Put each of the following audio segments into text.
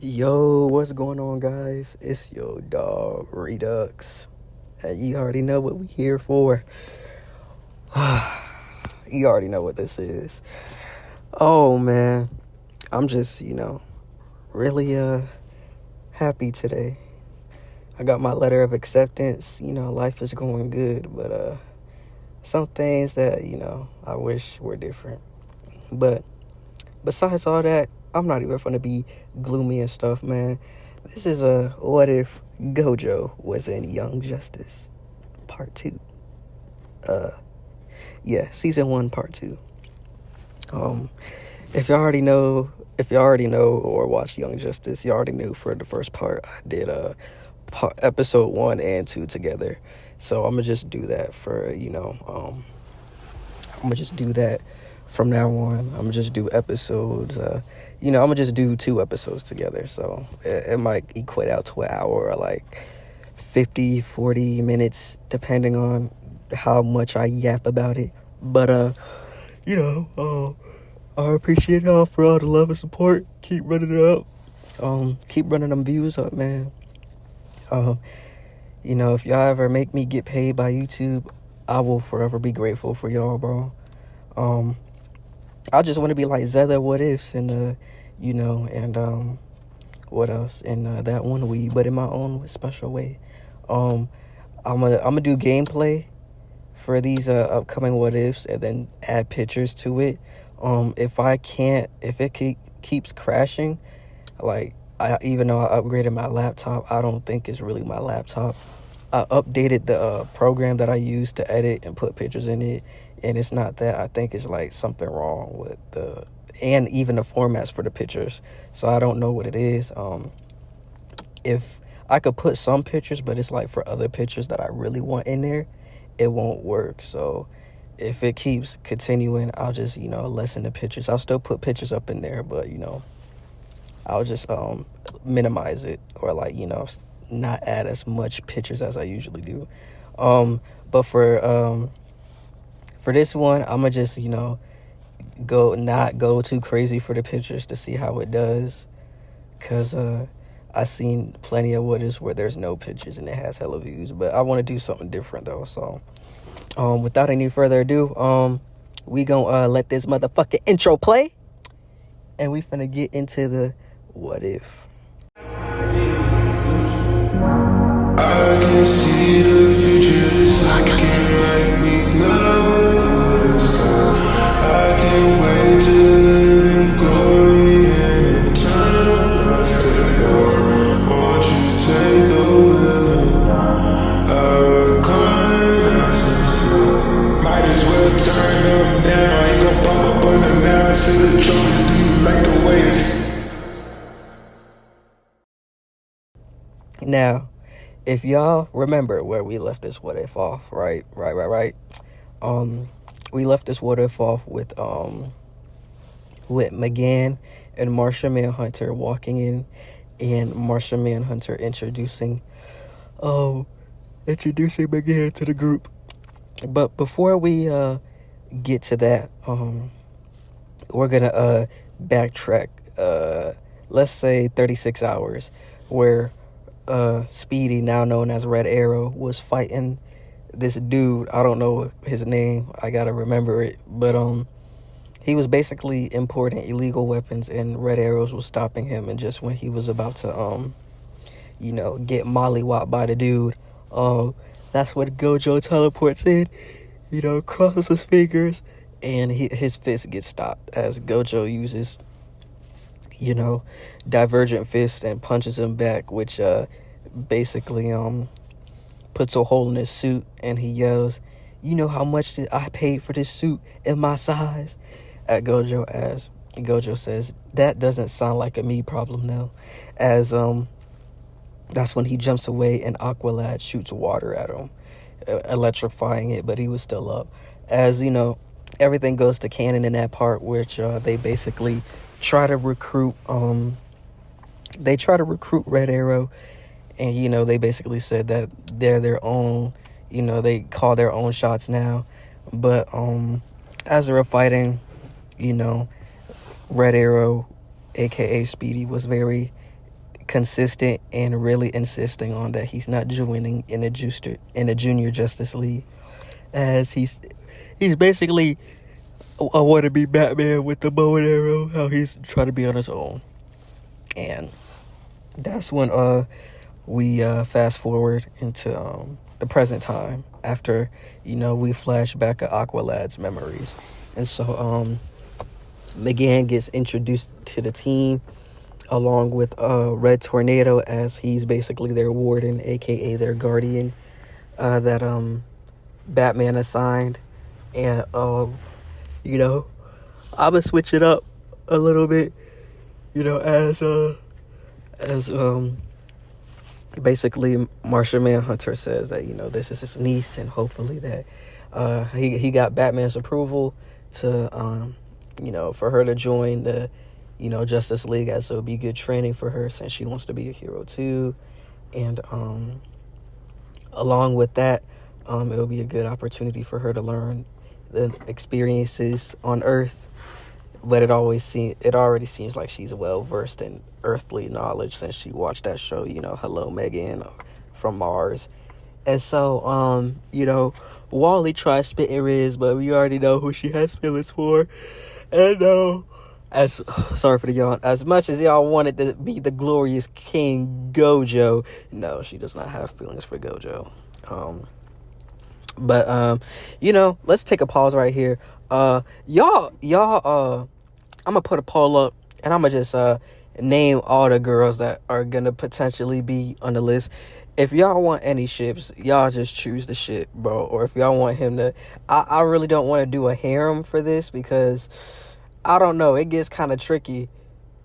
Yo, what's going on, guys? It's your dog Redux. You already know what we here for. You already know what this is. Oh man, I'm just really happy today. I got my letter of acceptance. Life is going good, but some things that I wish were different. But besides all that, I'm not even gonna be gloomy and stuff, man. This is a what if Gojo was in Young Justice Part 2. Season 1, Part 2. If you already know or watched Young Justice, you already knew for the first part I did episode 1 and 2 together. So I'm gonna just do that for I'm gonna just do that from now on. I'm gonna just do episodes. I'm gonna just do 2 episodes together. So it might equate out to an hour or like 40 minutes, depending on how much I yap about it. But I appreciate y'all for all the love and support. Keep running it up. Keep running them views up, man. If y'all ever make me get paid by YouTube, I will forever be grateful for y'all, bro. I just want to be like Zella What Ifs and what else? And that one weed, but in my own special way. I'm gonna do gameplay for these upcoming What Ifs and then add pictures to it. If it keeps crashing, like even though I upgraded my laptop, I don't think it's really my laptop. I updated the program that I use to edit and put pictures in it, and it's not that. I think it's like something wrong with and even the formats for the pictures. So I don't know what it is. If I could put some pictures, but it's like for other pictures that I really want in there, it won't work. So if it keeps continuing, I'll just lessen the pictures. I'll still put pictures up in there, but I'll just minimize it, or not add as much pictures as I usually do. But for this one, I'm gonna just not go too crazy for the pictures to see how it does, cause I seen plenty of what is where there's no pictures and it has hella views. But I want to do something different though. So without any further ado, we gonna let this motherfucking intro play, and we finna get into the what if. I can see the future is looking like we know it's gone. I can't wait to live in glory and eternal rest. Won't you take the wheel? Our corner. Might as well turn up now. You gon' bump up on the now. See the trumpets, do you like the way it's... Now, if y'all remember where we left this what if off, right. We left this what if off with McGann and Marsha Manhunter walking in, and Marsha Manhunter introducing McGann to the group. But before we get to that, we're gonna backtrack let's say 36 hours, where Speedy, now known as Red Arrow, was fighting this dude. I don't know his name, I gotta remember it, but he was basically importing illegal weapons, and Red Arrows was stopping him. And just when he was about to get mollywopped by the dude, that's when Gojo teleports in, crosses his fingers, and his fist gets stopped as Gojo uses divergent fist and punches him back, which basically puts a hole in his suit, and he yells, "You know how much I paid for this suit in my size?" at Gojo, as Gojo says, "That doesn't sound like a me problem now," as that's when he jumps away and Aqualad shoots water at him, electrifying it, but he was still up. As everything goes to canon in that part, which they basically try to recruit Red Arrow, and they basically said that they're their own, they call their own shots now. But as they were fighting, Red Arrow, aka Speedy, was very consistent and really insisting on that he's not joining in a junior Justice League, as he's basically a wannabe Batman with the bow and arrow. How he's trying to be on his own, and that's when we fast forward into the present time after we flash back at Aqualad's memories, and so McGann gets introduced to the team along with Red Tornado, as he's basically their warden, aka their guardian, that Batman assigned. And I'm gonna switch it up a little bit, as basically Marsha Manhunter says that this is his niece, and hopefully that he got Batman's approval to for her to join the Justice League, as it would be good training for her since she wants to be a hero too. And along with that, it'll be a good opportunity for her to learn the experiences on Earth. But it already seems like she's well versed in earthly knowledge since she watched that show, Hello Megan from Mars. And so Wally tries spitting Riz, but we already know who she has feelings for. And sorry for the yawn. As much as y'all wanted to be the glorious King Gojo, no, she does not have feelings for Gojo. But let's take a pause right here. Y'all, I'm gonna put a poll up, and I'm gonna just name all the girls that are gonna potentially be on the list. If y'all want any ships, y'all just choose the ship, bro. Or if y'all want him to, I really don't want to do a harem for this, because I don't know, it gets kind of tricky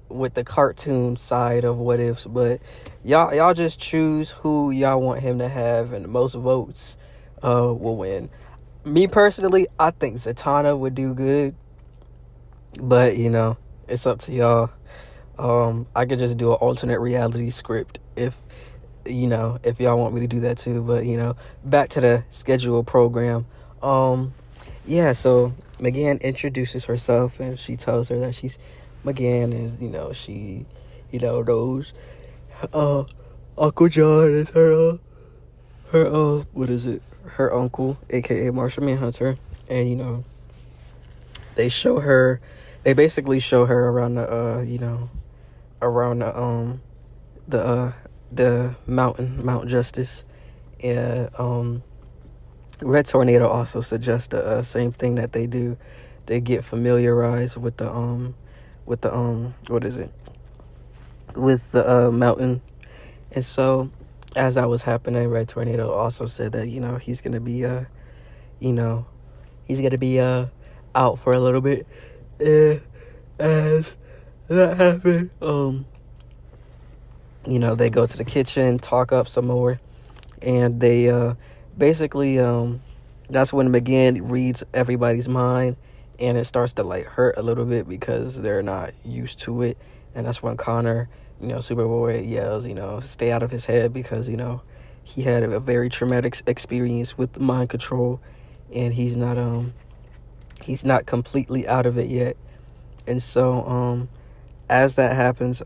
with the cartoon side of What Ifs. But y'all just choose who y'all want him to have, and the most votes will win. Me personally, I think Zatanna would do good, but it's up to y'all. I could just do an alternate reality script if y'all want me to do that too. But back to the scheduled program. So McGann introduces herself, and she tells her that she's McGann, and she knows Uncle John is her her uncle, aka Marsha Manhunter. And they basically show her around the Mount Justice. And Red Tornado also suggests the same thing that they do. They get familiarized with the mountain. And so as that was happening, Red Tornado also said that he's gonna be out for a little bit. As that happened, they go to the kitchen, talk up some more, and they basically that's when McGann reads everybody's mind, and it starts to hurt a little bit because they're not used to it. And that's when Connor, Superboy, yells, stay out of his head, because he had a very traumatic experience with mind control, and he's not completely out of it yet. And so as that happens,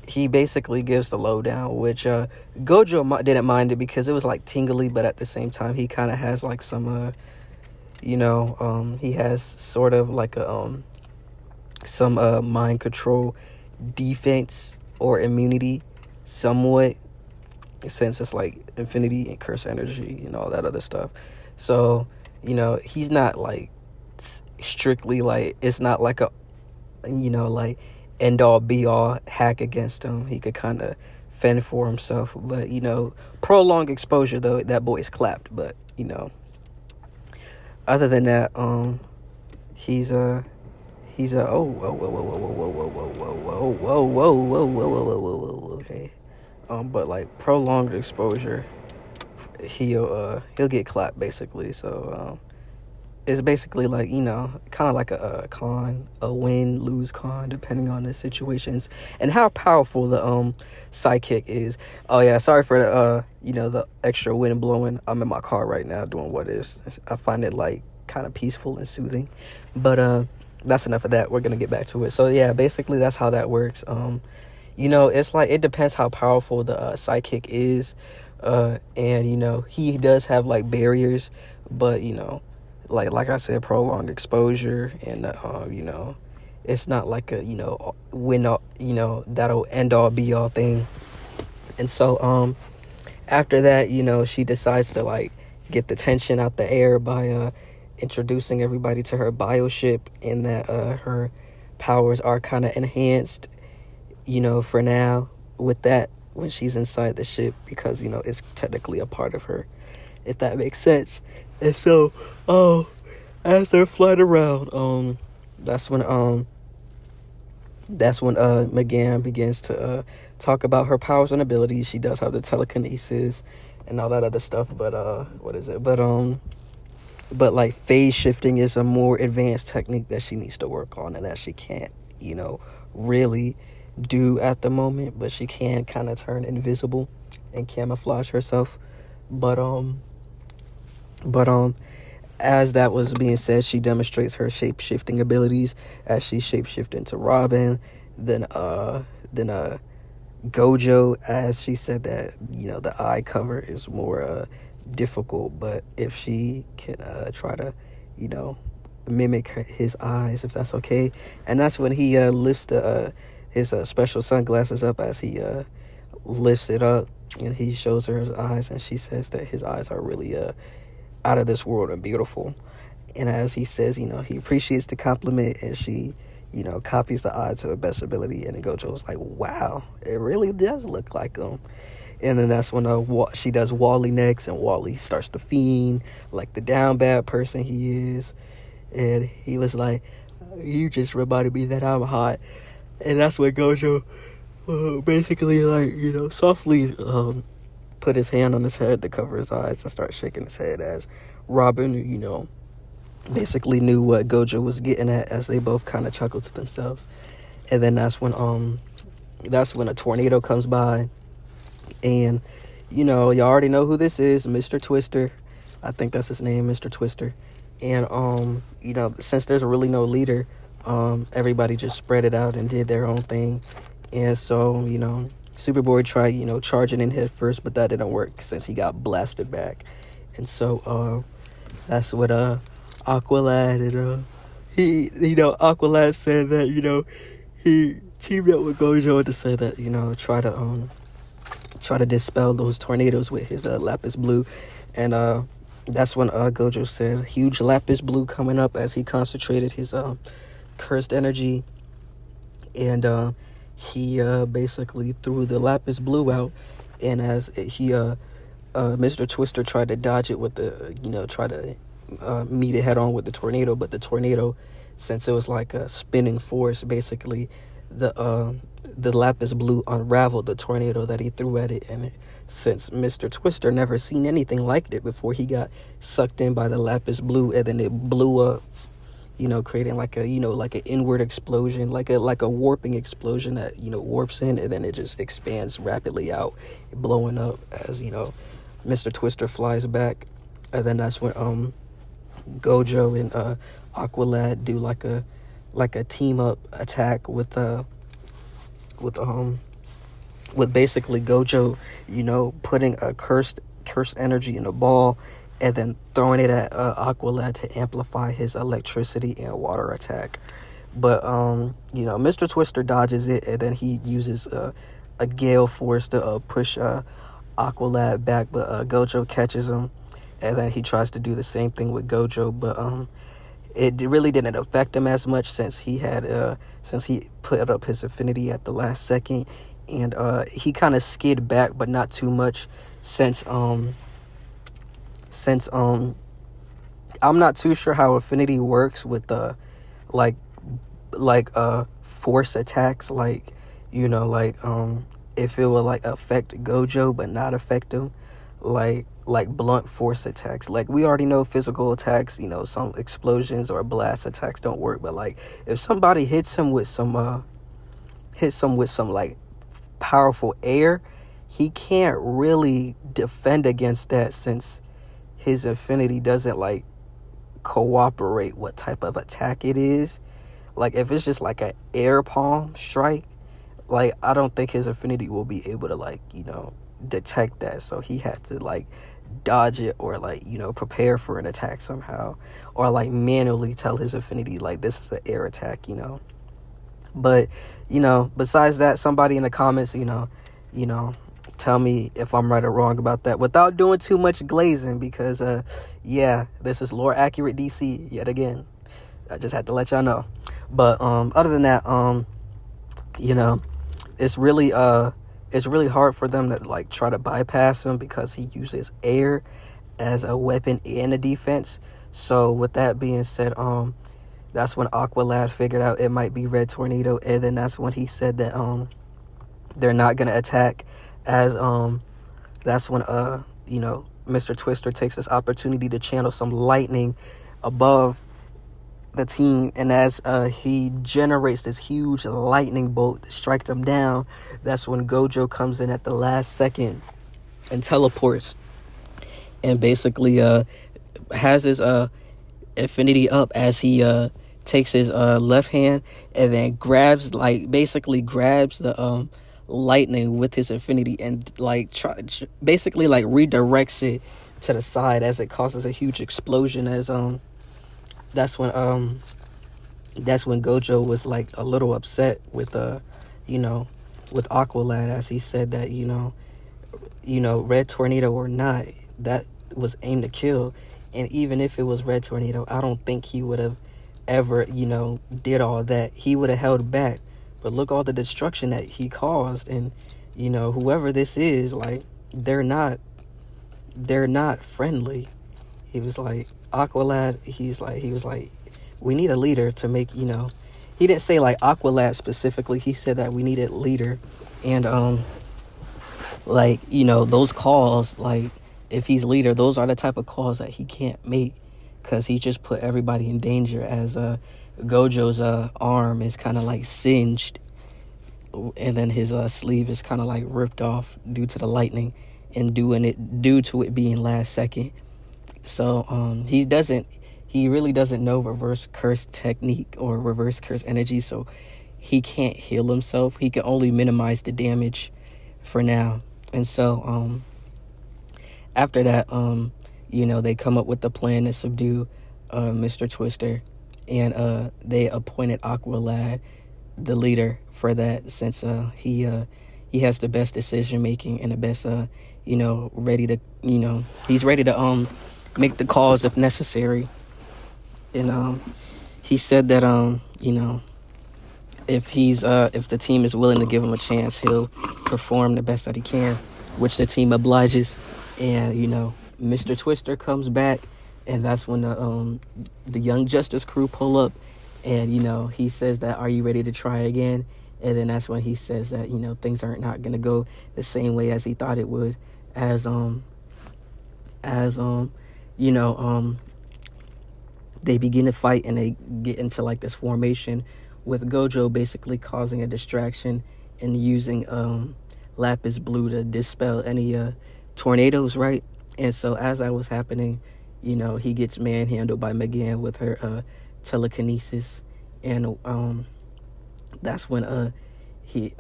he basically gives the lowdown, which Gojo didn't mind it because it was tingly, but at the same time he kind of has some he has sort of some mind control defense or immunity somewhat, since it's infinity and curse energy and all that other stuff. So he's not strictly it's not a end all be all hack against him. He could kind of fend for himself, but prolonged exposure, though, that boy's clapped. But other than that, he's a okay. But prolonged exposure, he'll get clapped basically. So it's basically kind of like a win-lose con, depending on the situations and how powerful the sidekick is. Oh yeah, sorry for the the extra wind blowing. I'm in my car right now doing What Ifs. I find it kind of peaceful and soothing. But that's enough of that. We're gonna get back to it. So yeah, basically that's how that works. It's like it depends how powerful the psychic is, and he does have like barriers, but like I said, prolonged exposure, and it's not like a win all, that'll end all be all thing. And so after that, she decides to like get the tension out the air by introducing everybody to her bioship, and that her powers are kind of enhanced, for now, with that, when she's inside the ship, because it's technically a part of her, if that makes sense. And so as they're flying around, that's when McGann begins to talk about her powers and abilities. She does have the telekinesis and all that other stuff, but what is it? But like phase shifting is a more advanced technique that she needs to work on, and that she can't, really do at the moment, but she can kind of turn invisible and camouflage herself. But as that was being said, she demonstrates her shape-shifting abilities as she shape-shifts into Robin. Then Gojo, as she said that, the eye cover is more difficult, but if she can try to, mimic his eyes, if that's okay. And that's when he lifts his special sunglasses up, as he lifts it up, and he shows her his eyes, and she says that his eyes are really out of this world and beautiful. And as he says, he appreciates the compliment, and she, copies the eye to her best ability. And then Gojo was like, wow, it really does look like him. And then that's when she does Wally next, and Wally starts to fiend like the down bad person he is. And he was like, you just reminded me that I'm hot. And that's when Gojo basically, like, softly put his hand on his head to cover his eyes and start shaking his head, as Robin, basically knew what Gojo was getting at, as they both kind of chuckled to themselves. And then that's when a tornado comes by, and y'all already know who this is, Mr. Twister. I think that's his name, Mr. Twister. And since there's really no leader, everybody just spread it out and did their own thing. And so Superboy tried charging in head first, but that didn't work since he got blasted back. And so that's what Aqualad, and Aqualad said that he teamed up with Gojo to say that try to dispel those tornadoes with his lapis blue. And that's when Gojo said huge lapis blue coming up, as he concentrated his cursed energy, and he basically threw the lapis blue out. And as he Mr. Twister tried to dodge it with try to meet it head on with the tornado, but the tornado, since it was like a spinning force, basically the lapis blue unraveled the tornado that he threw at it. And since Mr. Twister never seen anything like it before, he got sucked in by the lapis blue, and then it blew up, creating like a like an inward explosion, like a warping explosion that warps in, and then it just expands rapidly out, blowing up as Mr. Twister flies back. And then that's when Gojo and Aqualad do like a team up attack with basically Gojo putting a cursed energy in a ball, and then throwing it at Aqualad to amplify his electricity and water attack. But Mr. Twister dodges it, and then he uses a gale force to push Aqualad back, but Gojo catches him, and then he tries to do the same thing with Gojo, but it really didn't affect him as much, since he put up his affinity at the last second, and he kind of skid back, but not too much, since I'm not too sure how affinity works with like force attacks, if it will like affect Gojo but not affect him, like blunt force attacks. Like, we already know physical attacks, some explosions or blast attacks don't work, but like if somebody hits him with some like powerful air, he can't really defend against that, since his affinity doesn't like cooperate what type of attack it is. Like, if it's just like an air palm strike, like, I don't think his affinity will be able to, like, detect that. So he had to, like, dodge it, or, like, prepare for an attack somehow, or, like, manually tell his affinity, like, this is an air attack. But besides that, somebody in the comments, tell me if I'm right or wrong about that without doing too much glazing, because this is lore accurate DC yet again. I just had to let y'all know. But other than that, it's really hard for them to, like, try to bypass him, because he uses air as a weapon and a defense. So with that being said, that's when Aqualad figured out it might be Red Tornado, and then that's when he said that they're not gonna attack. As that's when Mr. Twister takes this opportunity to channel some lightning above the team, and as he generates this huge lightning bolt to strike them down, that's when Gojo comes in at the last second and teleports, and basically has his affinity up as he takes his left hand and then grabs the lightning with his affinity, and basically redirects it to the side as it causes a huge explosion. As that's when Gojo was, like, a little upset with with Aqualad, as he said that Red Tornado or not, that was aimed to kill. And even if it was Red Tornado, I don't think he would have ever did all that. He would have held back. But look, all the destruction that he caused, and whoever this is, like, they're not friendly. He was like, Aqualad, he was like, we need a leader to make, he didn't say, like, Aqualad specifically. He said that we needed a leader. And those calls, like, if he's leader, those are the type of calls that he can't make, because he just put everybody in danger, as Gojo's arm is kind of, like, singed, and then his sleeve is kind of, like, ripped off due to the lightning, and due to it being last second. So he really doesn't know reverse curse technique or reverse curse energy, so he can't heal himself. He can only minimize the damage for now. And so after that, they come up with the plan to subdue Mr. Twister, and they appointed Aqualad the leader for that, since he has the best decision making and the best ready to he's ready to make the calls if necessary. And he said that if the team is willing to give him a chance, he'll perform the best that he can, which the team obliges. And Mr. Twister comes back, and that's when the Young Justice crew pull up, and he says that, are you ready to try again? And then that's when he says that things are not gonna go the same way as he thought it would, as they begin to fight, and they get into, like, this formation with Gojo basically causing a distraction and using lapis blue to dispel any tornadoes, right? And so as that was happening, he gets manhandled by Megan with her telekinesis, and that's when he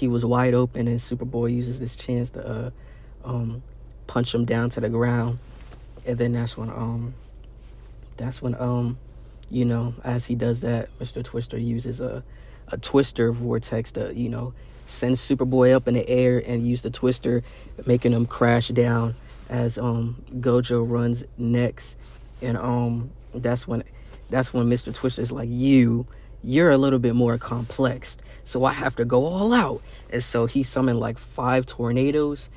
was wide open, and Superboy uses this chance to punch him down to the ground. And then that's when as he does that, Mr. Twister uses a twister vortex to send Superboy up in the air, and use the twister, making him crash down as Gojo runs next. And that's when Mr. Twister's like, you're a little bit more complex, so I have to go all out. And so he summoned, like, 5 tornadoes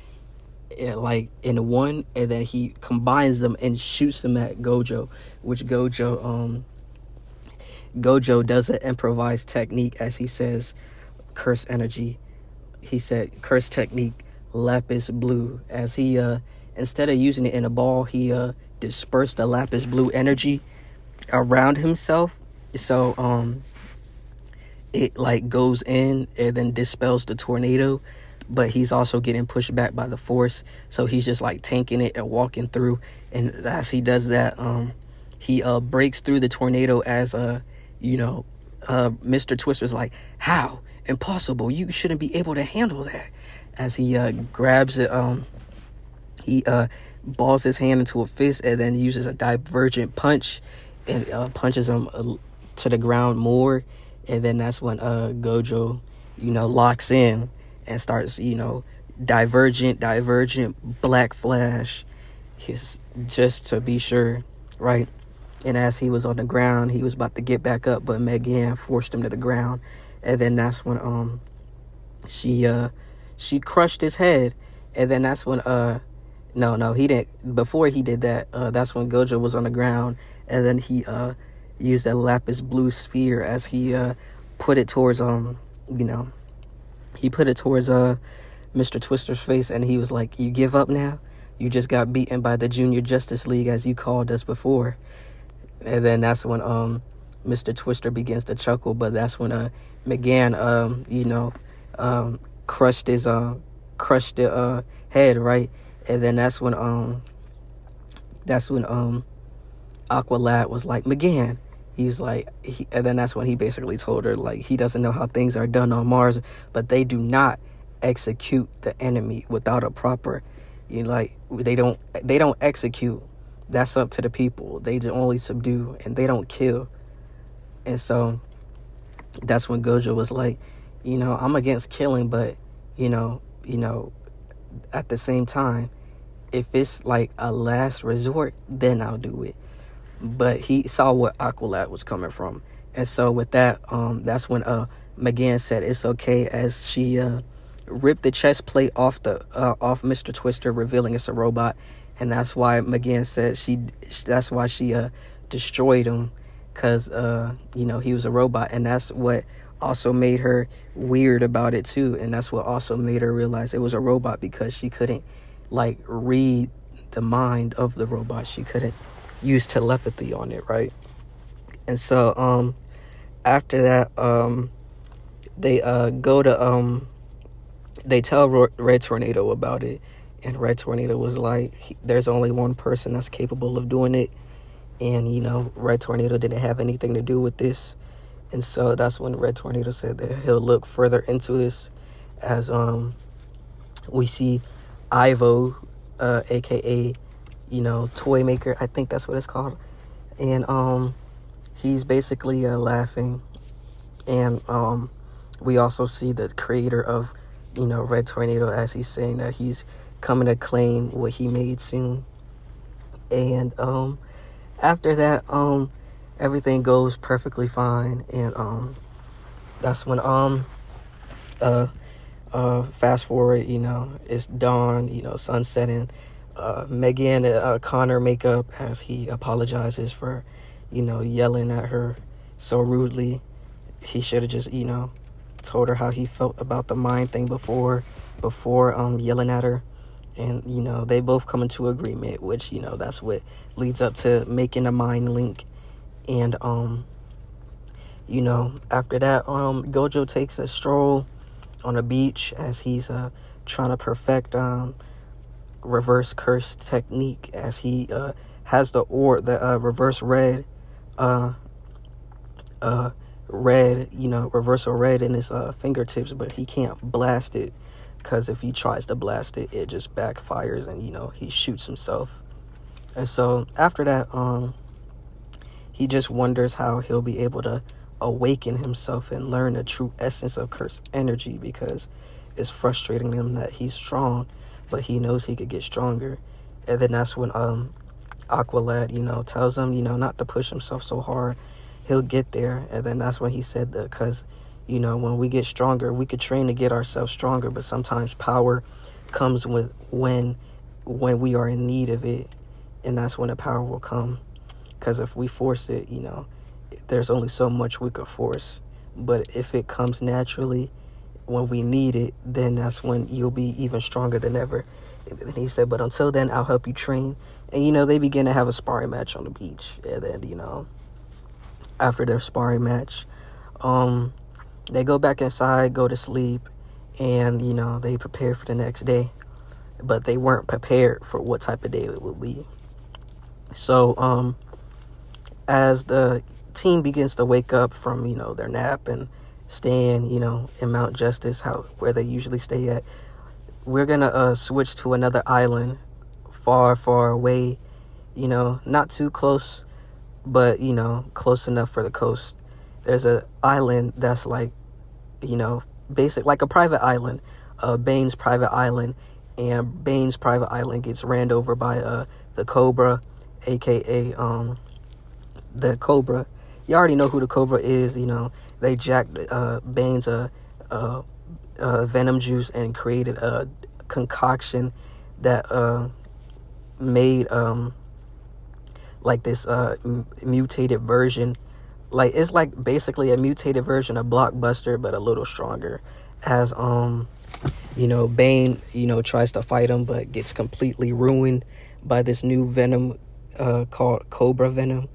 in one, and then he combines them and shoots them at Gojo, which Gojo does an improvised technique, as he says, curse energy. He said curse technique lapis blue, as he instead of using it in a ball, he dispersed the lapis blue energy around himself, so it, like, goes in and then dispels the tornado, but he's also getting pushed back by the force, so he's just, like, tanking it and walking through. And as he does that, he breaks through the tornado as Mr. Twister's like, how? Impossible. You shouldn't be able to handle that. As he grabs it, he balls his hand into a fist and then uses a divergent punch and punches him to the ground more. And then that's when Gojo, locks in and starts, divergent, black flash, just to be sure, right? And as he was on the ground, he was about to get back up, but Megan forced him to the ground. And then that's when she crushed his head. And then that's when no, he didn't. Before he did that, that's when Gojo was on the ground, and then he used a lapis blue sphere as he put it towards he put it towards Mr. Twister's face, and he was like, "You give up now? You just got beaten by the Junior Justice League as you called us before." And then that's when Mr. Twister begins to chuckle, but that's when McGann crushed the head, right? And then that's when Aqualad was like, McGann. He was like, and then that's when he basically told her, like, he doesn't know how things are done on Mars, but they do not execute the enemy without a proper, they don't execute. That's up to the people. They only subdue, and they don't kill. And so that's when Gojo was like, I'm against killing, but at the same time, if it's like a last resort, then I'll do it. But he saw what Aqualad was coming from. And so with that, that's when McGann said it's okay, as she ripped the chest plate off off Mr. Twister, revealing it's a robot. And that's why McGann said she destroyed him, because he was a robot. And that's what also made her weird about it too. And that's what also made her realize it was a robot, because she couldn't read the mind of the robot. She couldn't use telepathy on it, right? And so after that, they go to they tell Red Tornado about it, and Red Tornado was like, there's only one person that's capable of doing it, and Red Tornado didn't have anything to do with this. And so that's when Red Tornado said that he'll look further into this, as we see Ivo, aka Toy Maker, I think that's what it's called, and he's basically laughing. And we also see the creator of Red Tornado, as he's saying that he's coming to claim what he made soon. And after that, everything goes perfectly fine. And that's when fast forward, it's dawn, sun setting. Megan and Connor make up, as he apologizes for yelling at her so rudely. He should have just told her how he felt about the mind thing before yelling at her. And they both come into agreement, which that's what leads up to making a mind link. And after that, Gojo takes a stroll on a beach, as he's trying to perfect reverse curse technique, as he has the reverse reversal red in his fingertips, but he can't blast it, because if he tries to blast it, it just backfires, and he shoots himself. And so after that, he just wonders how he'll be able to awaken himself and learn the true essence of curse energy, because it's frustrating him that he's strong, but he knows he could get stronger. And then that's when Aqualad tells him not to push himself so hard, he'll get there. And then that's when he said that, because when we get stronger, we could train to get ourselves stronger, but sometimes power comes with when we are in need of it, and that's when the power will come. Because if we force it, there's only so much we could force. But if it comes naturally when we need it, then that's when you'll be even stronger than ever. And he said, but until then, I'll help you train. And they begin to have a sparring match on the beach. And then after their sparring match, they go back inside, go to sleep, and they prepare for the next day. But they weren't prepared for what type of day it would be. So as the team begins to wake up from, their nap and staying, in Mount Justice, where they usually stay at. We're gonna switch to another island, far, far away, not too close, but, close enough for the coast. There's a island that's like, basic, like a private island, Bane's private island, and Bane's private island gets ran over by the Cobra, aka the Cobra. You already know who the Cobra is. They jacked Bane's venom juice and created a concoction that made like this mutated version. Like, it's like basically a mutated version of Blockbuster, but a little stronger. As Bane, tries to fight him, but gets completely ruined by this new venom called Cobra Venom.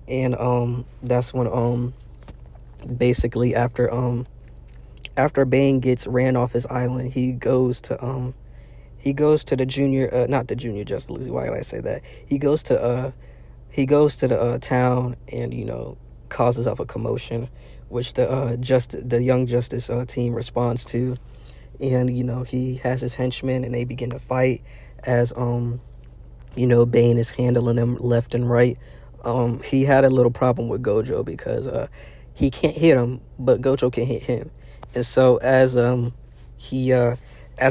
And that's when basically after Bane gets ran off his island, he goes to the junior, not the Junior Justice League. Why did I say that? He goes to the town and causes up a commotion, which the Young Justice team responds to. And he has his henchmen and they begin to fight as Bane is handling them left and right. He had a little problem with Gojo because he can't hit him, but Gojo can hit him. And so as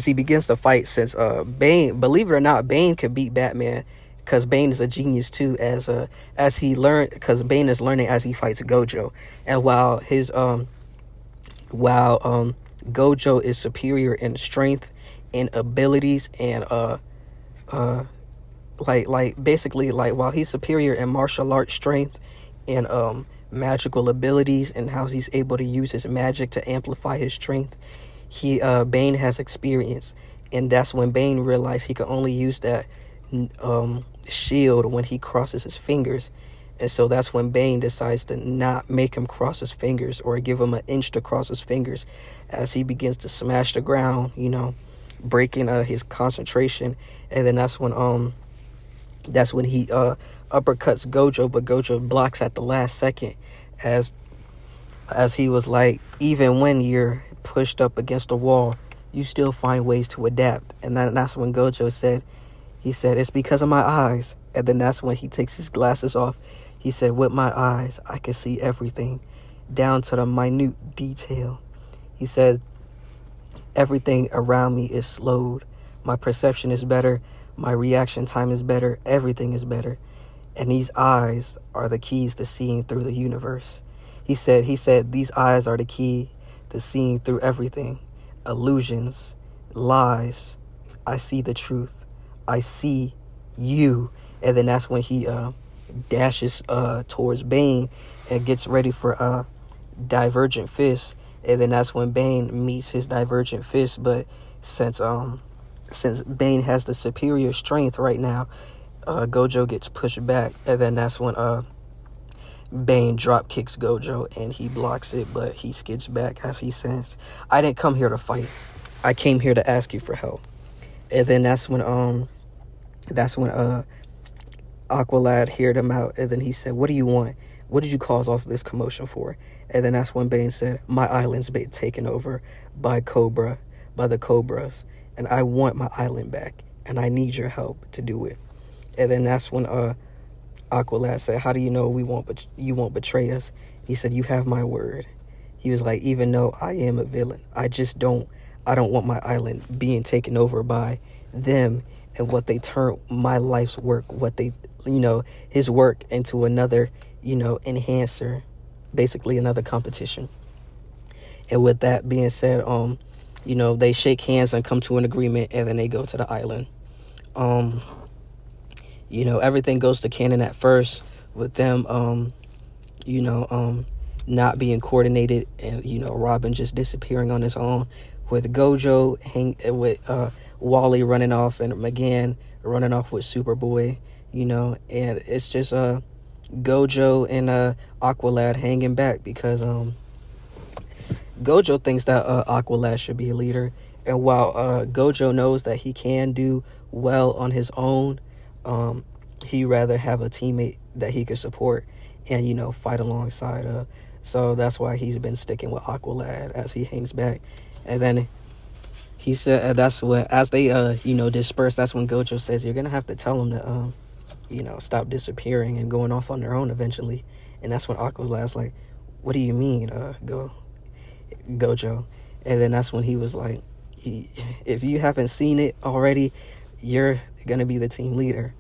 he begins to fight, since Bane, believe it or not, Bane could beat Batman, because Bane is a genius too, as he learned, because Bane is learning as he fights Gojo. And while Gojo is superior in strength and abilities and basically while he's superior in martial arts strength and magical abilities and how he's able to use his magic to amplify his strength, Bane has experience. And that's when Bane realized he could only use that shield when he crosses his fingers. And so that's when Bane decides to not make him cross his fingers or give him an inch to cross his fingers, as he begins to smash the ground, breaking his concentration. And then that's when he uppercuts Gojo, but Gojo blocks at the last second, as he was like, even when you're pushed up against a wall, you still find ways to adapt. And that's when Gojo said, it's because of my eyes. And then that's when he takes his glasses off. He said, with my eyes, I can see everything, down to the minute detail. He said, everything around me is slowed. My perception is better. My reaction time is better. Everything is better. And these eyes are the keys to seeing through the universe. He said, these eyes are the key to seeing through everything. Illusions, lies. I see the truth. I see you. And then that's when he dashes towards Bane and gets ready for Divergent Fist. And then that's when Bane meets his Divergent Fist. But since Bane has the superior strength right now, Gojo gets pushed back. And then that's when Bane drop kicks Gojo and he blocks it, but he skids back as he says, I didn't come here to fight. I came here to ask you for help. And then that's when Aqualad heard him out, and then he said, what do you want? What did you cause all this commotion for? And then that's when Bane said, my island's been taken over by the Cobras, and I want my island back, and I need your help to do it. And then that's when Aqualad said, how do you know you won't betray us? He said, you have my word. He was like, even though I am a villain, I don't want my island being taken over by them and what they turn my life's work, his work into another, enhancer, basically another competition. And with that being said, they shake hands and come to an agreement, and then they go to the island. Everything goes to canon at first with them, not being coordinated, and, Robin just disappearing on his own, with Gojo with Wally running off and McGann running off with Superboy, and it's just Gojo and Aqualad hanging back because Gojo thinks that Aqualad should be a leader, and while Gojo knows that he can do well on his own, he rather have a teammate that he could support, and fight alongside. So that's why he's been sticking with Aqualad as he hangs back. And then he said that's what, as they disperse, that's when Gojo says you're gonna have to tell them to stop disappearing and going off on their own eventually. And that's when Aqualad's like, what do you mean, Gojo? And then that's when he was like, if you haven't seen it already, you're gonna be the team leader.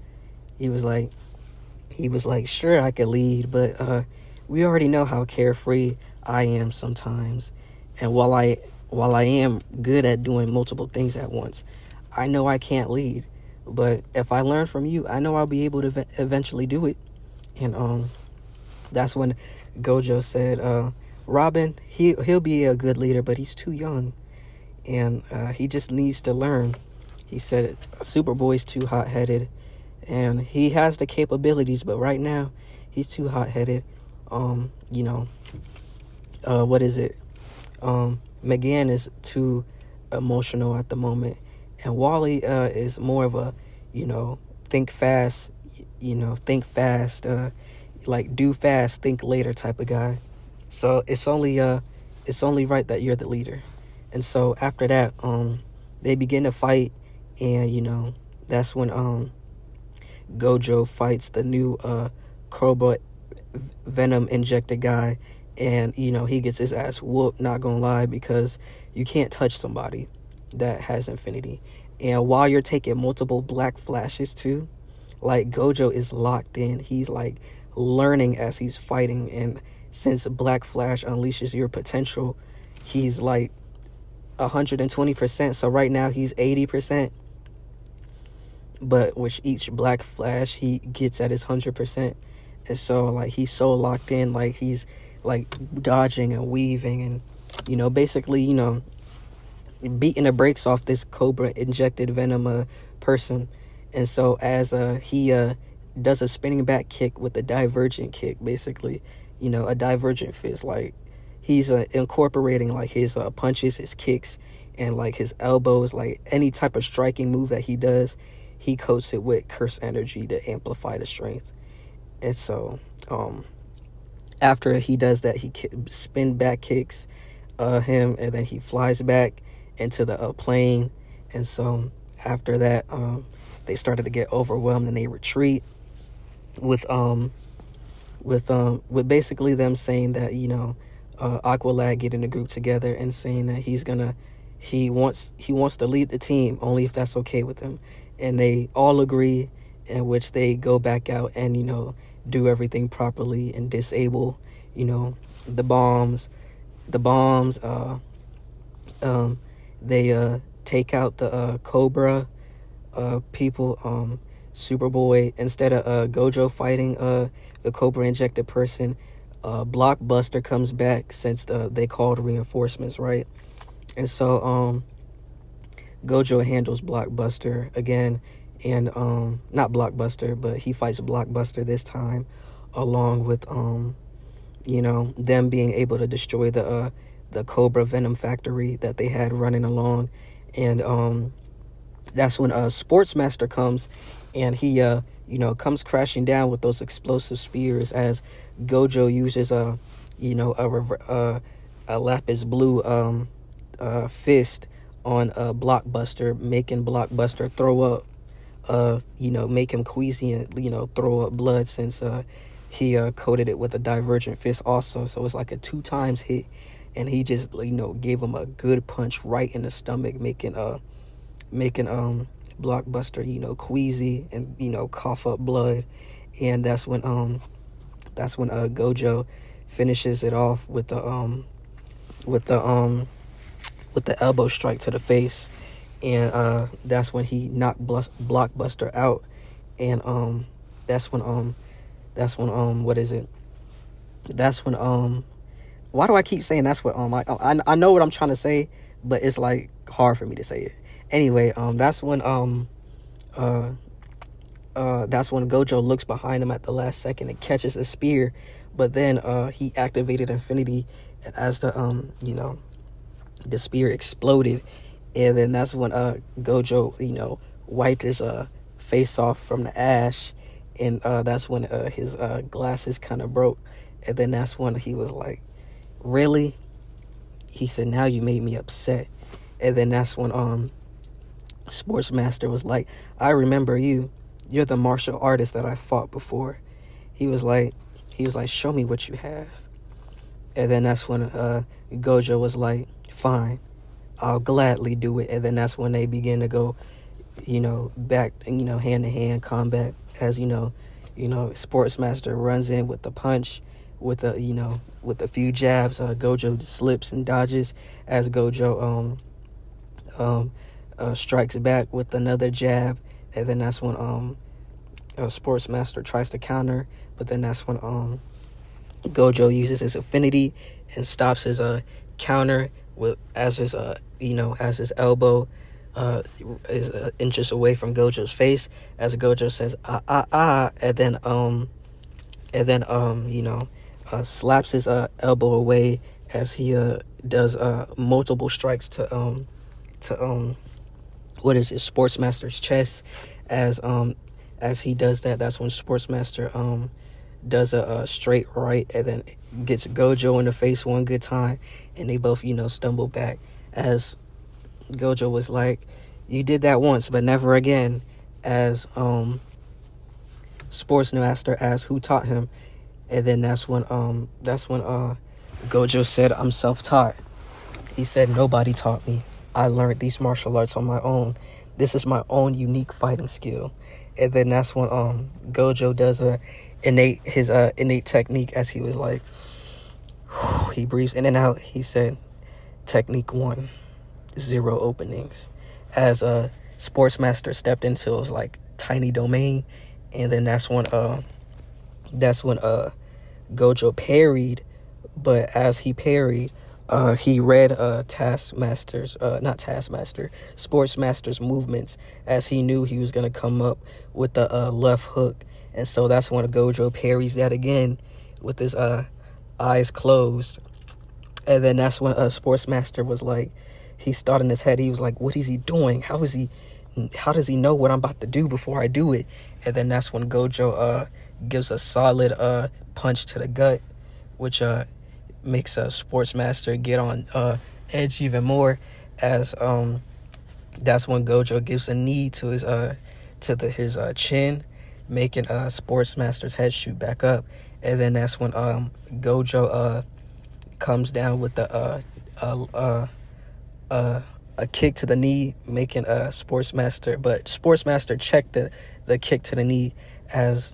He was like, sure, I could lead, but we already know how carefree I am sometimes. And while I am good at doing multiple things at once, I know I can't lead. But if I learn from you, I know I'll be able to eventually do it. And that's when Gojo said, Robin, he'll be a good leader, but he's too young, and he just needs to learn. He said Superboy's too hot-headed, and he has the capabilities, but right now he's too hot-headed. What is it? McGann is too emotional at the moment, and Wally is more of a think fast, like do fast, think later type of guy. So it's only right that you're the leader. And so after that, they begin to fight, and that's when Gojo fights the new Cobra Venom injected guy, and he gets his ass whooped, not gonna lie, because you can't touch somebody that has infinity. And while you're taking multiple black flashes too, like Gojo is locked in. He's like learning as he's fighting, and since Black Flash unleashes your potential, he's like 120%. So right now he's 80%. But with each Black Flash, he gets at his 100%. And so like he's so locked in, like he's like dodging and weaving and basically beating the brakes off this Cobra injected Venom person. And so as he does a spinning back kick with a divergent kick, basically, a divergent fist, like he's incorporating like his punches, his kicks, and like his elbows, like any type of striking move that he does, he coats it with curse energy to amplify the strength. And so after he does that, he spin back kicks him, and then he flies back into the plane. And so after that, they started to get overwhelmed, and they retreat with basically them saying that Aqualad getting the group together and saying that he wants to lead the team only if that's okay with him. And they all agree, in which they go back out and do everything properly and disable the bombs. They take out the Cobra people. Superboy, instead of Gojo fighting the Cobra injected person, Blockbuster comes back since they called reinforcements, right? And so Gojo handles Blockbuster again, and not Blockbuster, but he fights Blockbuster this time, along with them being able to destroy the Cobra Venom factory that they had running along. And that's when Sportsmaster comes, and he comes crashing down with those explosive spears as Gojo uses a lapis blue fist on Blockbuster, making Blockbuster throw up, make him queasy and throw up blood, since he coated it with a divergent fist also. So it's like a 2 times hit, and he just gave him a good punch right in the stomach, making Blockbuster queasy and cough up blood. And that's when Gojo finishes it off with the elbow strike to the face. And that's when he knocked Blockbuster out. And that's when what is it? That's when why do I keep saying that's what I know what I'm trying to say, but it's like hard for me to say it. Anyway, that's when Gojo looks behind him at the last second and catches a spear, but then he activated Infinity, and as the the spear exploded, and then that's when Gojo wiped his face off from the ash, and that's when his glasses kind of broke, and then that's when he was like, really? He said, now you made me upset. And then that's when Sportsmaster was like, I remember you. You're the martial artist that I fought before. He was like, show me what you have. And then that's when Gojo was like, fine, I'll gladly do it. And then that's when they begin to go, back, hand to hand combat, as Sportsmaster runs in with the punch, with a few jabs. Gojo slips and dodges as Gojo strikes back with another jab, and then that's when Sportsmaster tries to counter, but then that's when Gojo uses his affinity and stops his counter as his elbow is inches away from Gojo's face, as Gojo says and then slaps his elbow away as he does multiple strikes to what is it, Sportsmaster's chest. As he does that, that's when Sportsmaster does a straight right and then gets Gojo in the face one good time, and they both stumble back, as Gojo was like, you did that once but never again, as Sportsmaster asked who taught him, and then that's when Gojo said, I'm self-taught. He said, nobody taught me. I learned these martial arts on my own. This is my own unique fighting skill. And then that's when Gojo does his innate technique, as he was like, he breathes in and out. He said, technique 1, 0 openings. As Sportsmaster stepped into his like tiny domain, and then that's when Gojo parried, but as he parried, he read Sportsmaster's movements, as he knew he was going to come up with the left hook. And so that's when Gojo parries that again with his eyes closed. And then that's when Sportsmaster was like, he thought in his head, he was like, what is he doing? How does he know what I'm about to do before I do it? And then that's when Gojo gives a solid punch to the gut, which makes Sportsmaster get on edge even more, as that's when Gojo gives a knee to his chin, making Sportsmaster's head shoot back up. And then that's when Gojo comes down with a kick to the knee, making Sportsmaster, but Sportsmaster checked the kick to the knee, as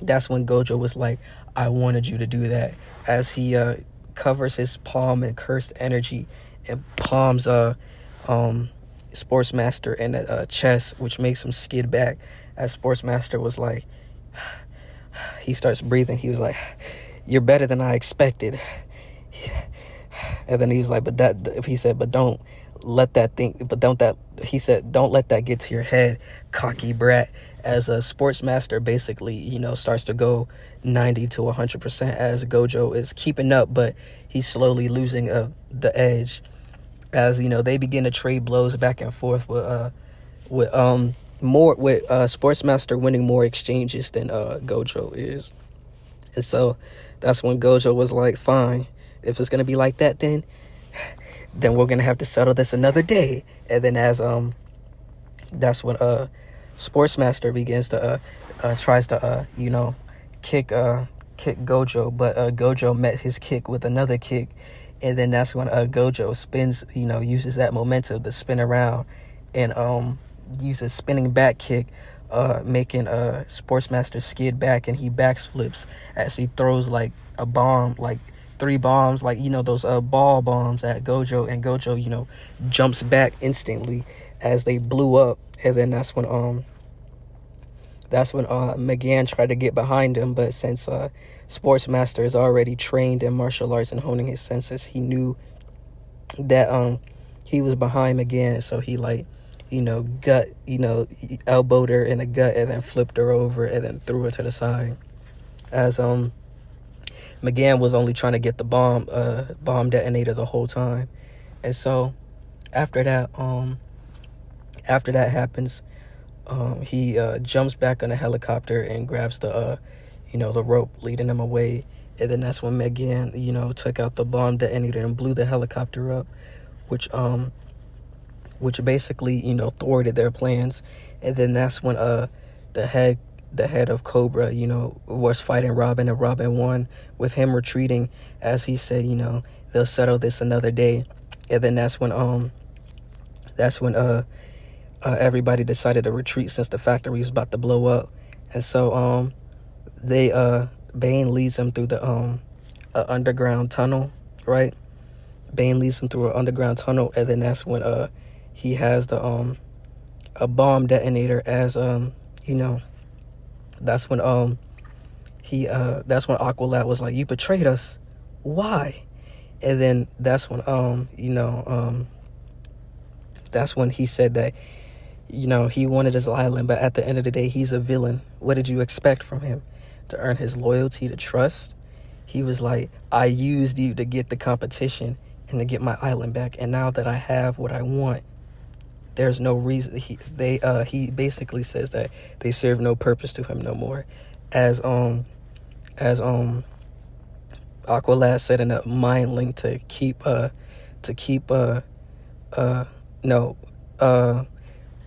that's when Gojo was like, I wanted you to do that, as he covers his palm in cursed energy and palms Sportsmaster in the chest, which makes him skid back, as Sportsmaster was like, he starts breathing. He was like, you're better than I expected. And then he was like, but don't let that get to your head, cocky brat, as a Sportsmaster basically, starts to go 90 to 100%, as Gojo is keeping up, but he's slowly losing the edge, as they begin to trade blows back and forth with Sportsmaster winning more exchanges than Gojo is. And so that's when Gojo was like, fine, if it's gonna be like that, then we're gonna have to settle this another day. And then as that's when Sportsmaster begins to tries to kick Gojo, but Gojo met his kick with another kick. And then that's when Gojo spins, uses that momentum to spin around and uses spinning back kick, making Sportsmaster skid back, and he backflips as he throws like a bomb, like 3 bombs, like those ball bombs at Gojo, and Gojo jumps back instantly as they blew up. And then that's when McGann tried to get behind him, but since Sportsmaster is already trained in martial arts and honing his senses, he knew that he was behind McGann, so he elbowed her in the gut and then flipped her over and then threw her to the side, as McGann was only trying to get the bomb detonator the whole time. And so after that happens, he jumps back on a helicopter and grabs the rope leading him away. And then that's when Megan, took out the bomb detonator and blew the helicopter up, which basically, thwarted their plans. And then that's when the head of Cobra, was fighting Robin, and Robin won with him retreating, as he said, they'll settle this another day. And then that's when everybody decided to retreat since the factory was about to blow up. And so Bane leads him through the a underground tunnel, right? Bane leads him through an underground tunnel, and then that's when he has the a bomb detonator as that's when Aqualad was like, "You betrayed us. Why?" And then that's when that's when he said that he wanted his island, but at the end of the day, he's a villain. What did you expect from him? To earn his loyalty, to trust? He was like, I used you to get the competition and to get my island back, and now that I have what I want, there's no reason. He basically says that they serve no purpose to him no more, as Aqualad said in a mind link to keep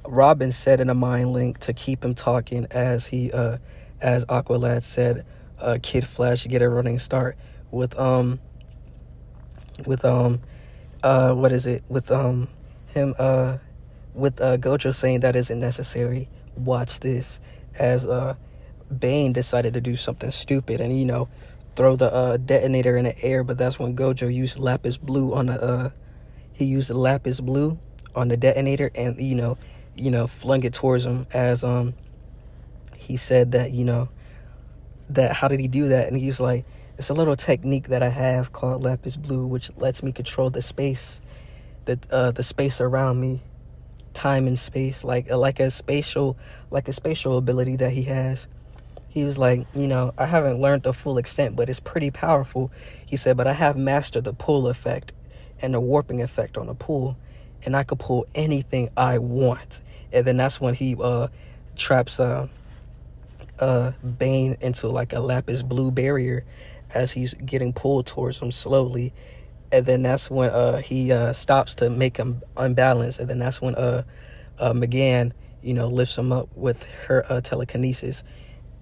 Robin said in a mind link to keep him talking, as Aqualad said, Kid Flash get a running start with him with Gojo saying that isn't necessary. Watch this, as Bane decided to do something stupid and throw the detonator in the air, but that's when Gojo used lapis blue on the detonator and flung it towards him, as he said that that how did he do that, and he was like, it's a little technique that I have called lapis blue, which lets me control the space around me, time and space, like a spatial ability that he has. He was like, I haven't learned the full extent, but it's pretty powerful. He said, but I have mastered the pull effect and the warping effect on the pull, and I could pull anything I want. And then that's when he traps Bane into like a lapis blue barrier as he's getting pulled towards him slowly. And then that's when he stops to make him unbalanced. And then that's when McGann, lifts him up with her telekinesis.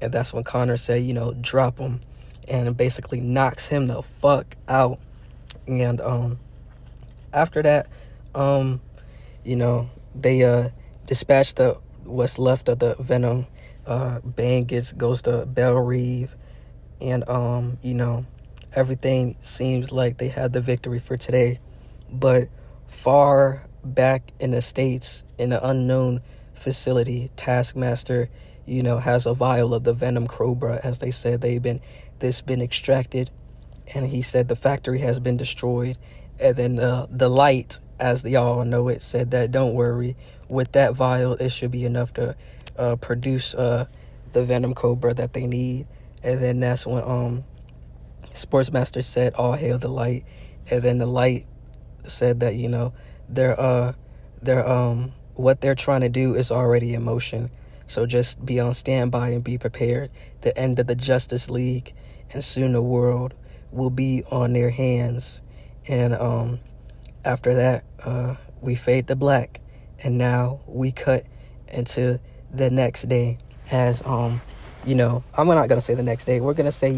And that's when Connor said, drop him, and basically knocks him the fuck out. And after that, they dispatch what's left of the Venom. Bane goes to Belle Reve, and everything seems like they had the victory for today. But far back in the States, in an unknown facility, Taskmaster has a vial of the Venom Cobra. As they said, this been extracted, and he said the factory has been destroyed. And then the light, as they all know it, said that don't worry, with that vial it should be enough to produce the Venom Cobra that they need. And then that's when Sportsmaster said, all hail the light. And then the light said that they're what they're trying to do is already in motion, so just be on standby and be prepared. The end of the Justice League, and soon the world will be on their hands. And after that, we fade to black, and now we cut into the next day. As I'm not gonna say the next day, we're gonna say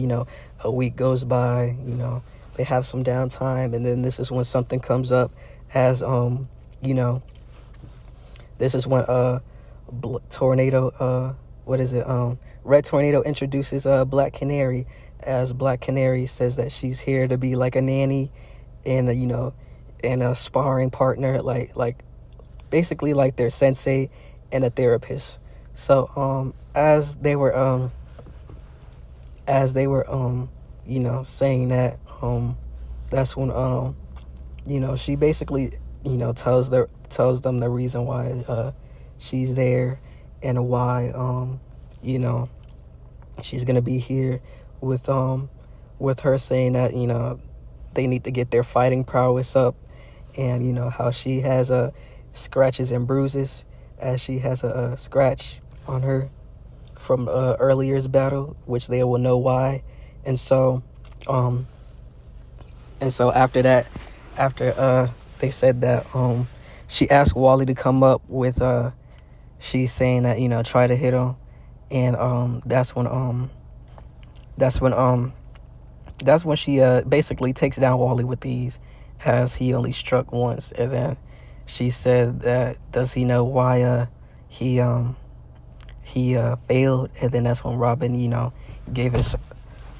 a week goes by, they have some downtime, and then this is when something comes up, as this is when Red Tornado introduces Black Canary, as Black Canary says that she's here to be like a nanny and a sparring partner, like basically like their sensei and a therapist. So as they were saying that, that's when she basically tells them the reason why she's there, and why she's gonna be here with her, saying that they need to get their fighting prowess up, and how she has scratches and bruises, as she has a scratch on her from earlier's battle, which they will know why. And so after that, after they said that she asked Wally to come up with she's saying that, you know, try to hit him. And that's when she basically takes down Wally with these, as he only struck once. And then she said that, does he know why he failed? And then that's when Robin, you know, gave his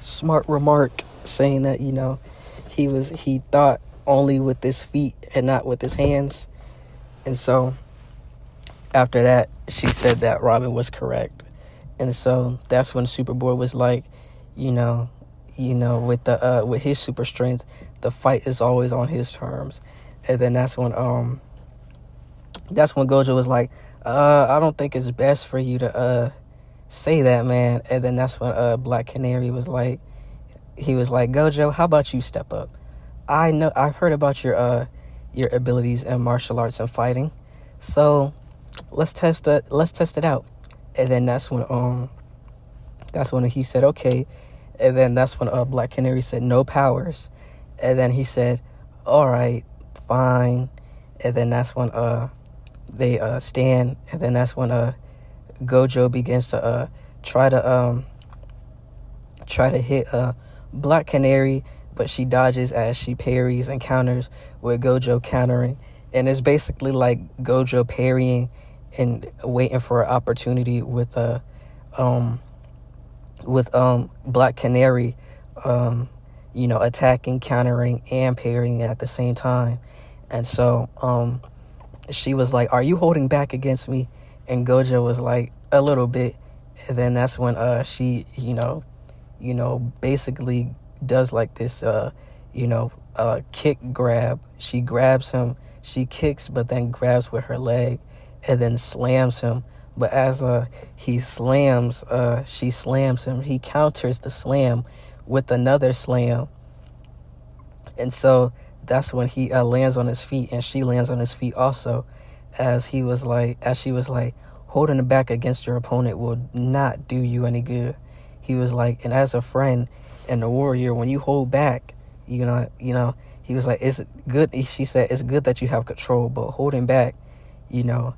smart remark saying that, you know, he thought only with his feet and not with his hands. And so after that, she said that Robin was correct. And so that's when Superboy was like, you know, with his super strength, the fight is always on his terms. And then that's when Gojo was like, I don't think it's best for you to say that, man. And then that's when Black Canary was like, Gojo, how about you step up? I've heard about your abilities in martial arts and fighting, so let's test it out. And then that's when he said okay. And then that's when Black Canary said no powers. And then he said, all right, fine. And then that's when they stand. And then that's when Gojo begins to try to hit Black Canary, but she dodges as she parries and counters with Gojo countering. And it's basically like Gojo parrying and waiting for an opportunity with Black Canary, you know, attacking, countering, and parrying at the same time. And so she was like, are you holding back against me? And Gojo was like, a little bit. And then that's when she, you know, basically does like this, kick grab. She grabs him, she kicks, but then grabs with her leg and then slams him. But as she slams him, he counters the slam with another slam. And so that's when he lands on his feet, and she lands on his feet also, as she was like, holding it back against your opponent will not do you any good. He was like, and as a friend and a warrior, when you hold back, you know, he was like, it's good. She said, it's good that you have control, but holding back, you know,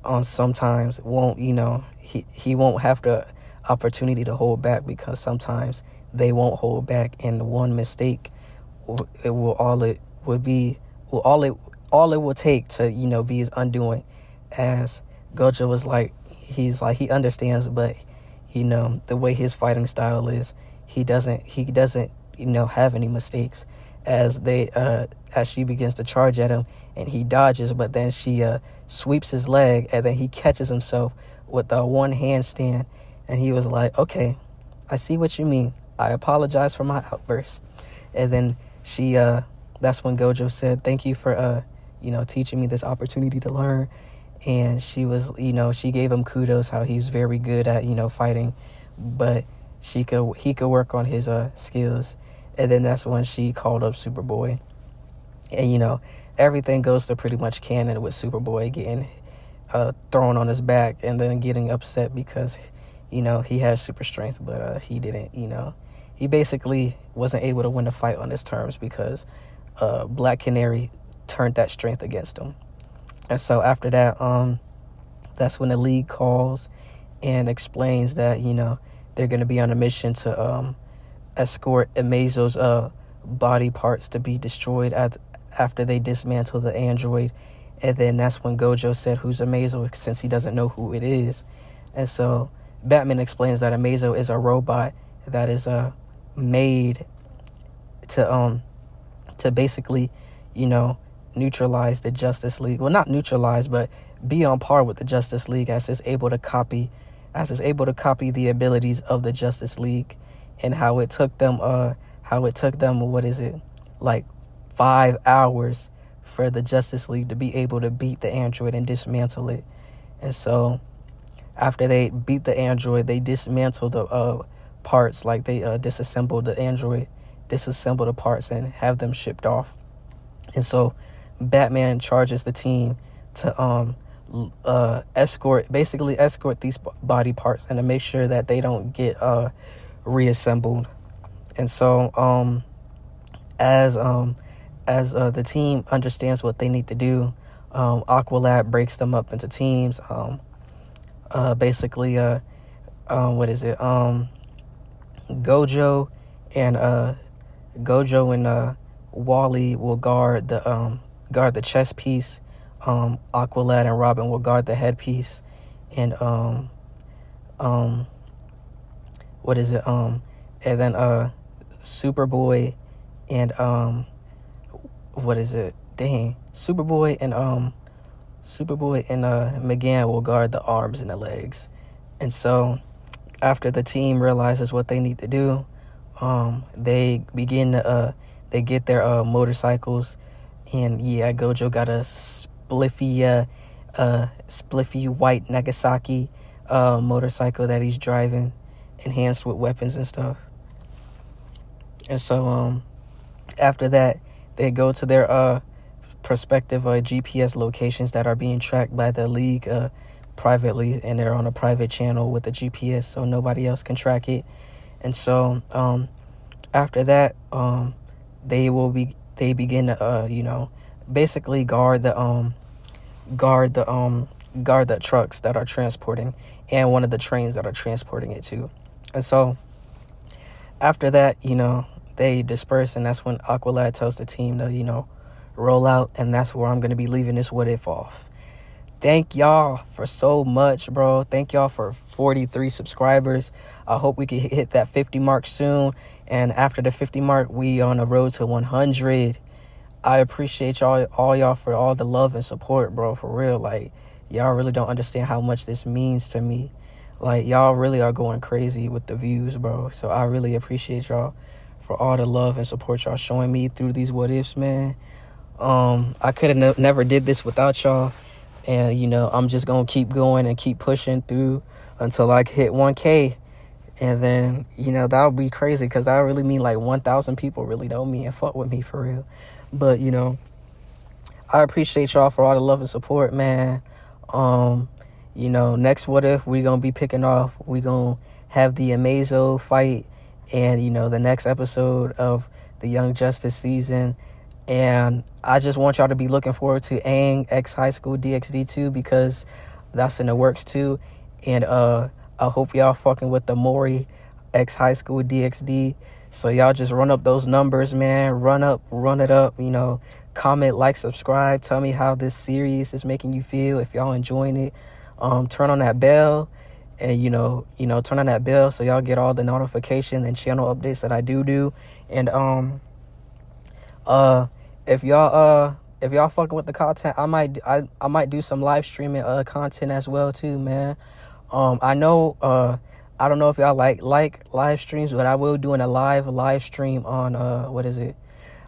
on sometimes won't, you know, he won't have the opportunity to hold back, because sometimes they won't hold back, and one mistake all it will take to, you know, be his undoing. As Gojo was like, he understands, but, you know, the way his fighting style is, he doesn't, you know, have any mistakes. As she begins to charge at him, and he dodges, but then she sweeps his leg, and then he catches himself with a one handstand, and he was like, okay, I see what you mean. I apologize for my outburst. And then she that's when Gojo said, thank you for you know, teaching me this opportunity to learn. And she was, you know, she gave him kudos, how he's very good at, you know, fighting, but he could work on his skills. And then that's when she called up Superboy. And, you know, everything goes to pretty much canon with Superboy getting thrown on his back and then getting upset because, you know, he has super strength, but he didn't, you know. He basically wasn't able to win the fight on his terms because Black Canary turned that strength against him. And so after that, that's when the League calls and explains that, you know, they're going to be on a mission to escort Amazo's body parts to be destroyed after they dismantle the android. And then that's when Gojo said, who's Amazo, since he doesn't know who it is. And so Batman explains that Amazo is a robot that is made to basically, you know, neutralize the Justice League. Well, not neutralize, but be on par with the Justice League, as it's able to copy the abilities of the Justice League. And how it took them what is it, like 5 hours for the Justice League to be able to beat the android and dismantle it. And so after they beat the android, they dismantled the parts, like they disassembled the android, disassemble the parts and have them shipped off. And so Batman charges the team to escort these body parts and to make sure that they don't get reassembled. And so as the team understands what they need to do, Aqualad breaks them up into teams. Gojo and Wally will guard the chest piece. Aqualad and Robin will guard the headpiece, and and then Superboy and Superboy and McGann will guard the arms and the legs. And so after the team realizes what they need to do, they begin to they get their motorcycles, and Gojo got a spliffy white Nagasaki motorcycle that he's driving, enhanced with weapons and stuff. And so after that, they go to their prospective GPS locations that are being tracked by the league privately, and they're on a private channel with the GPS, so nobody else can track it. And so after that, they begin to basically guard the trucks that are transporting, and one of the trains that are transporting it too. And so after that, they disperse, and that's when Aqualad tells the team to roll out, and that's where I'm going to be leaving this What If off. Thank y'all for so much, bro. Thank y'all for 43 subscribers. I hope we can hit that 50 mark soon, and after the 50 mark, we on the road to 100. I appreciate all y'all for all the love and support, bro, for real. Like, y'all really don't understand how much this means to me. Like, y'all really are going crazy with the views, bro. So I really appreciate y'all for all the love and support y'all showing me through these What Ifs, man. I could have never did this without y'all. And, I'm just going to keep going and keep pushing through until I hit 1K. And then, that would be crazy, because that really mean like 1,000 people really know me and fuck with me for real. But, I appreciate y'all for all the love and support, man. Next What If, we going to be picking off. We going to have the Amazo fight and, the next episode of the Young Justice season. And I just want y'all to be looking forward to Aang X High School DxD 2, because that's in the works too. And I hope y'all fucking with the Mori X High School DxD. So y'all just run up those numbers, man. Run it up, comment, like, subscribe. Tell me how this series is making you feel, if y'all enjoying it. Turn on that bell, and turn on that bell so y'all get all the notification and channel updates that I do. And if y'all fucking with the content, I might do some live streaming content as well too, man. I don't know if y'all like live streams, but I will doing a live stream on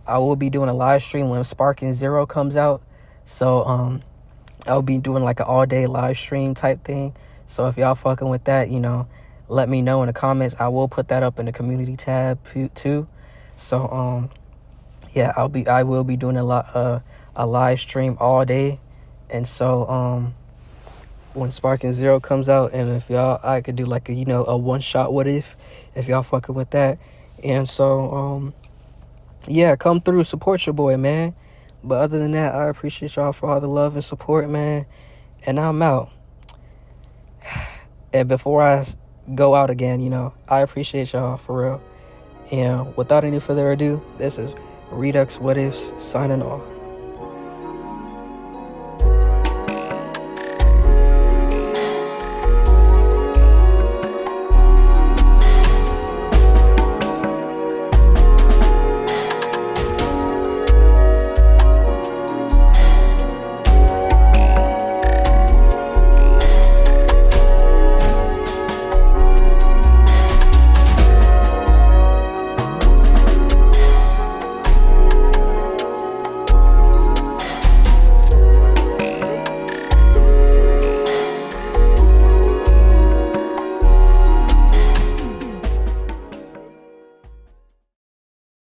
I will be doing a live stream when Sparking Zero comes out. So I'll be doing like an all day live stream type thing. So if y'all fucking with that, let me know in the comments. I will put that up in the community tab too. So I will be doing a live stream all day. And so when Sparking Zero comes out, and if y'all, I could do like a one shot What If y'all fucking with that. And so come through, support your boy, man. But other than that, I appreciate y'all for all the love and support, man. And I'm out. And before I go out again, I appreciate y'all for real. And without any further ado, this is Redux What Ifs signing off.